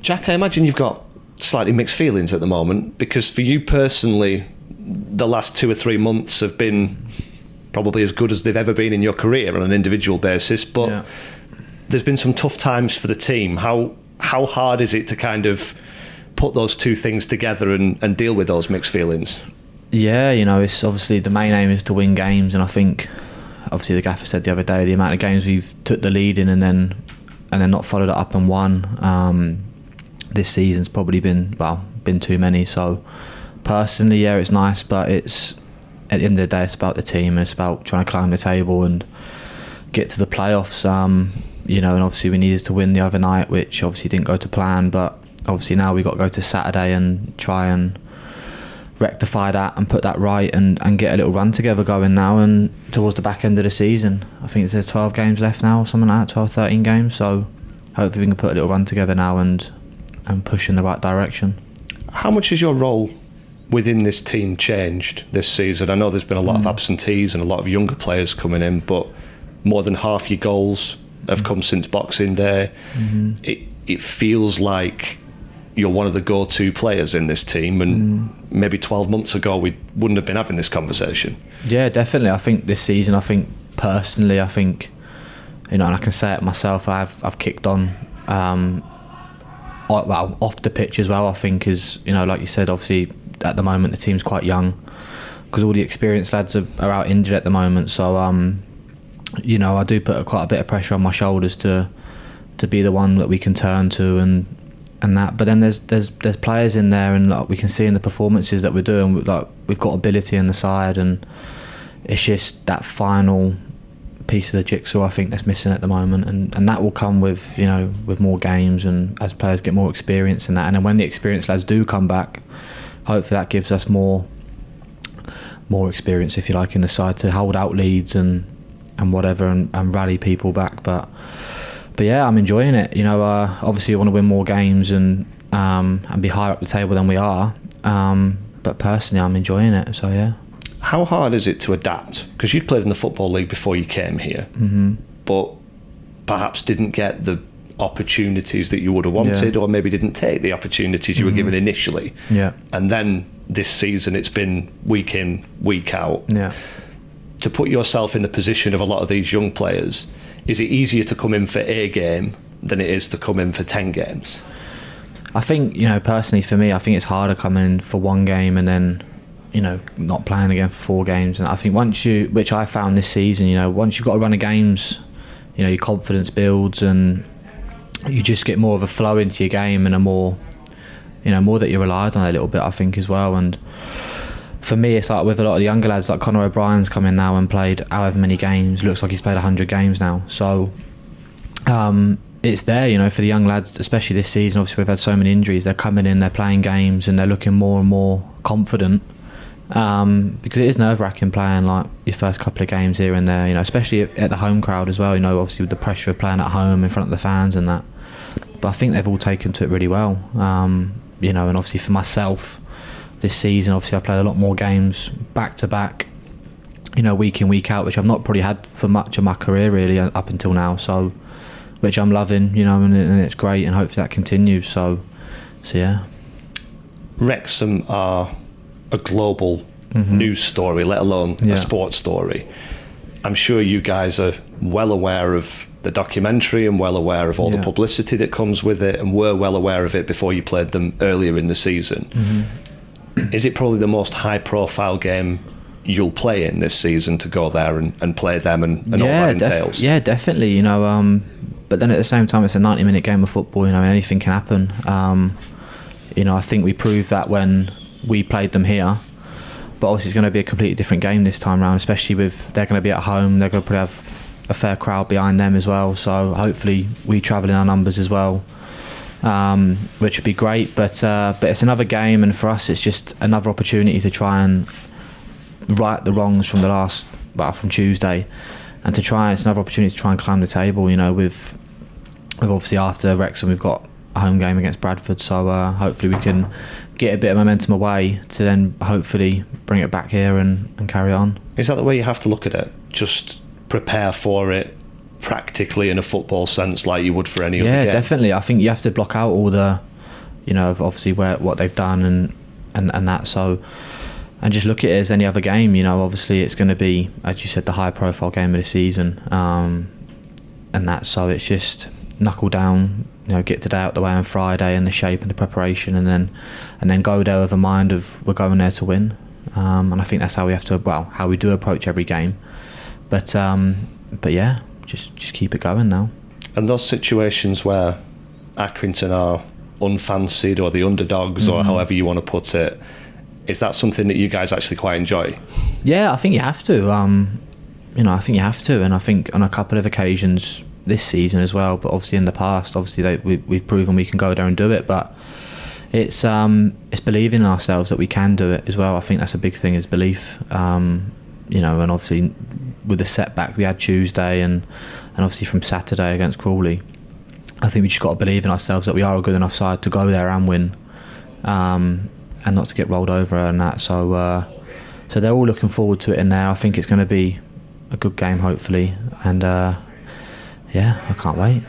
Jack, I imagine you've got slightly mixed feelings at the moment, because for you personally, the last 2 or 3 months have been probably as good as they've ever been in your career on an individual basis, but there's been some tough times for the team. How hard is it to kind of put those two things together and deal with those mixed feelings? Yeah, it's obviously the main aim is to win games, and I think obviously the gaffer said the other day the amount of games we've took the lead in and then not followed it up and won this season's probably been too many. So personally, yeah, it's nice, but it's at the end of the day it's about the team, and it's about trying to climb the table and get to the playoffs. And obviously we needed to win the other night, which obviously didn't go to plan, but obviously now we've got to go to Saturday and try and rectify that and put that right and get a little run together going now and towards the back end of the season. I think there's 12 games left now or something like that, 12, 13 games, so hopefully we can put a little run together now and push in the right direction. How much has your role within this team changed this season? I know there's been a lot of absentees and a lot of younger players coming in, but more than half your goals have come since Boxing Day. It feels like you're one of the go-to players in this team, and maybe 12 months ago we wouldn't have been having this conversation. Yeah, definitely. I think this season, personally, and I can say it myself, I've kicked on off the pitch as well. I think is, like you said, obviously at the moment the team's quite young because all the experienced lads are out injured at the moment, so I do put quite a bit of pressure on my shoulders to be the one that we can turn to and that. But then there's players in there, and like we can see in the performances that we're doing, like we've got ability in the side, and it's just that final piece of the jigsaw I think that's missing at the moment, and that will come with with more games and as players get more experience in that. And then when the experienced lads do come back, hopefully that gives us more experience, if you like, in the side to hold out leads and whatever and rally people back. But yeah, I'm enjoying it. Obviously I want to win more games and be higher up the table than we are. But personally, I'm enjoying it. So yeah. How hard is it to adapt? Because you'd played in the Football League before you came here, but perhaps didn't get the opportunities that you would have wanted, or maybe didn't take the opportunities you were given initially. Yeah. And then this season, it's been week in, week out. Yeah. To put yourself in the position of a lot of these young players, is it easier to come in for a game than it is to come in for 10 games? I think, personally for me, I think it's harder coming in for one game and then, not playing again for 4 games. And I think which I found this season, once you've got a run of games, your confidence builds and you just get more of a flow into your game and more that you relied on a little bit, I think, as well. And for me, it's like with a lot of the younger lads, like Conor O'Brien's come in now and played however many games. Looks like he's played 100 games now. So it's there, for the young lads, especially this season. Obviously, we've had so many injuries. They're coming in, they're playing games, and they're looking more and more confident. Because it is nerve-wracking playing like your first couple of games here and there, especially at the home crowd as well, obviously with the pressure of playing at home in front of the fans and that. But I think they've all taken to it really well. And obviously for myself, this season, obviously I played a lot more games back to back, week in, week out, which I've not probably had for much of my career really up until now. So, which I'm loving, and it's great, and hopefully that continues. So yeah. Wrexham are a global news story, let alone a sports story. I'm sure you guys are well aware of the documentary and well aware of all the publicity that comes with it, and were well aware of it before you played them earlier in the season. Is it probably the most high-profile game you'll play in this season, to go there and play them and all that entails? Yeah, definitely. But then at the same time, it's a 90-minute game of football. Anything can happen. I think we proved that when we played them here, but obviously it's going to be a completely different game this time round, especially with they're going to be at home. They're going to probably have a fair crowd behind them as well, so hopefully we travel in our numbers as well, which would be great. But it's another game, and for us it's just another opportunity to try and right the wrongs from from Tuesday, and it's another opportunity to try and climb the table. With obviously after Wrexham we've got a home game against Bradford, so hopefully we can get a bit of momentum away to then hopefully bring it back here and carry on. Is that the way you have to look at it? Just prepare for it practically in a football sense like you would for any other game? Yeah, definitely. I think you have to block out all the of obviously what they've done and that. So, and just look at it as any other game. Obviously it's going to be, as you said, the high profile game of the season, and that. So it's just knuckle down, get today out the way on Friday, and the shape and the preparation, and then go there with a mind of we're going there to win. And I think that's how we have to, how we do approach every game. But yeah, just keep it going now. And those situations where Accrington are unfancied or the underdogs, or however you want to put it, is that something that you guys actually quite enjoy? Yeah, I think you have to. I think you have to, and I think on a couple of occasions this season as well. But obviously in the past, we've proven we can go there and do it. But it's believing in ourselves that we can do it as well. I think that's a big thing, is belief. And obviously with the setback we had Tuesday and obviously from Saturday against Crawley, I think we just got to believe in ourselves that we are a good enough side to go there and win, and not to get rolled over and that. So they're all looking forward to it in there. I think it's going to be a good game, hopefully, and yeah, I can't wait.